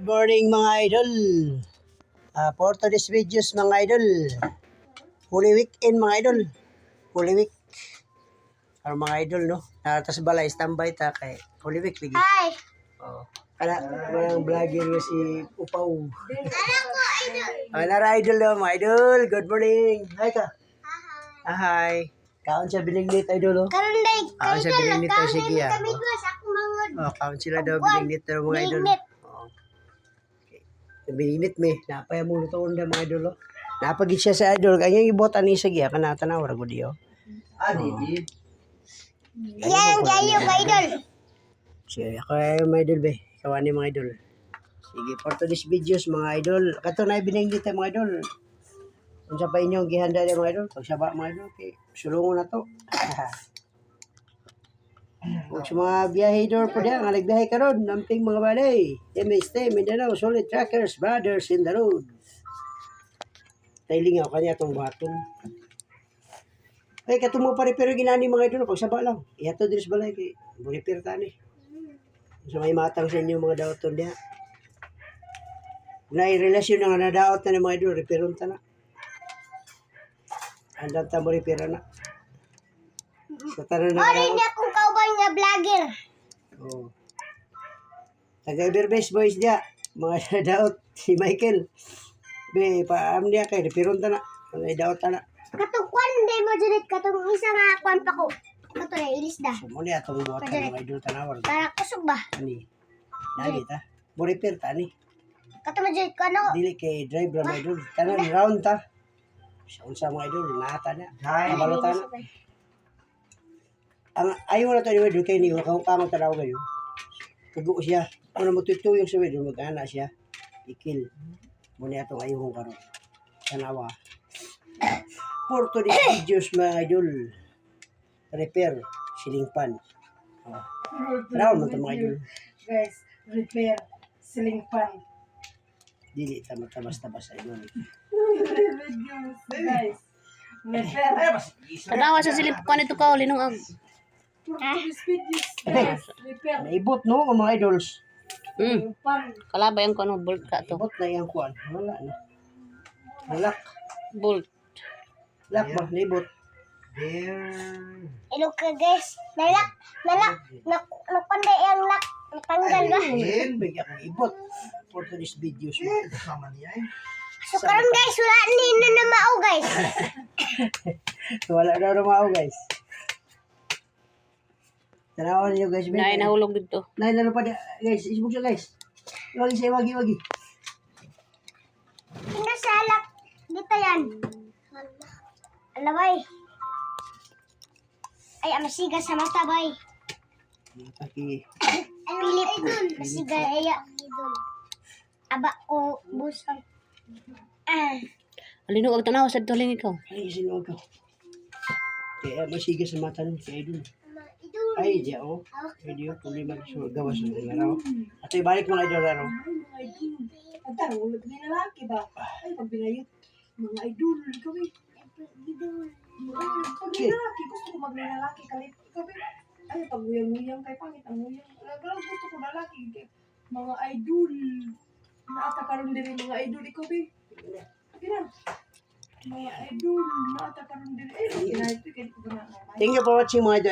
Morning mga idol. For today's videos mga idol. Holy weekend mga idol. Holy week. Para mga idol no. Natas balay standby ta kay Holy week lagi. Hi. Oh. Kana mga vlogger nga si Upaw. Anak ko, idol. Nara idol daw mga idol. Good morning. Hi ka. Hi. Kaon siya biningnit idol oh. Karon day, Kaon siya biningnit daw sige ah. kami guys, ako mangod. Oh, kaon sila daw biningnit daw mga idol. Biningnit. Oh. Bininit me, napaya mo lutoon da mga idol. Napagit siya sa idol, kanya ibot ani sa giya kana tanaw ra gud yo. Di. Yan, kayo ka idol. Sige, ako ay mga idol be. Kawani mga idol. Sige, for today's videos mga idol. Kato na bininggit mga idol. Unsa pa inyo gihanda mga idol? Pagsaba mga idol kay sulungon na to. Kung sa mga biyahidor po diyan, nga nagbiyahe karon namping mga balay. MST, Mindanao, Solid Trackers, Brothers in the Road. Tailingaw kanya itong baton. Ay, katong mo pare-pero ginani mga idol, pagsaba lang. Iyato din sa balay, kay repair tani. So may matang sa inyo mga daoton diyan. Na relasyon nga nadaot na ng mga idol, repairon ta na. Andang ta mo repair na. Sa tanan na Ori niya kung kauban nga vlogger. oh. Taga-Everbase boys dia, mga daot si Michael. Be paam dia kay repiron ta na. Mga daot ta na. Katong kwan day mo dili katong isa nga kwan pa ko. Kato na ilis da. So mo ni atong buhat mga idol tanawar. Para kusog ba? Ani. Dali ta. Mo repair ta ni. Katong mo dili kano. Dili kay drive ra mga idol. Tanan round ta. Sa unsa mga idol nata na. Kabalutan na. Ang ayaw na tayo medyo kay ni kang tanaw kayo. Tugo siya. Ano mo tutuyong sa medyo mag-ana siya. Ikil. Muna itong ayuhong karon. Tanawa. For today's videos mga idol. Repair. Ceiling fan. Oh. Tanawa mo ito mga idol. Guys, repair ceiling fan. Dili tamas-tamas idol. Guys, repair. Tanawa sa silip ko nito ka linong ang. Guys, repair Naibot no ang mga idols. fan. Kalabay ang kono bolt ka to. Naibot na yung kuwan. Wala na. Nalak. Bolt. Lak ba? Naibot. Ilo ka guys. Nalak. Napanday ang lak. Natanggal ba? Ayan, bigyan kong ibot. For today's videos mo. Kasama niya eh. So karon guys, wala ni na mao guys. Wala na rumao guys. Tanawan niyo guys. Nay nahulog dito. Nay, lalo pa guys. Isbog siya guys. Iwagi siya, iwagi. Pinasalak. Dito yan. Alaway. Ay, masiga sa mata, bay. Paki. Pilip. Masiga, aya. Aba ko, busang. Alino og tanawa sa tuling ikaw. Ay, sinuwag ka. Kaya masiga sa mata nun. Kaya dun. Ay, diya oh. Video, tuloy gawas ng araw. At ibalik mga idol araw. Ang tanong, lalaki ba? Ay, pag binayot, mga idol, ikaw eh. Pag lalaki, gusto ko maglalaki kalit. Ikaw eh. Ay, pag nguyang-nguyang kay pangit ang nguyang. Pero gusto ko lalaki. Mga idol. Naata karon din mga idol, ikaw eh. Kina. Mga idol, naata karon din. Eh, kinahit ko, kaya ko na. Thank you for watching mga idol.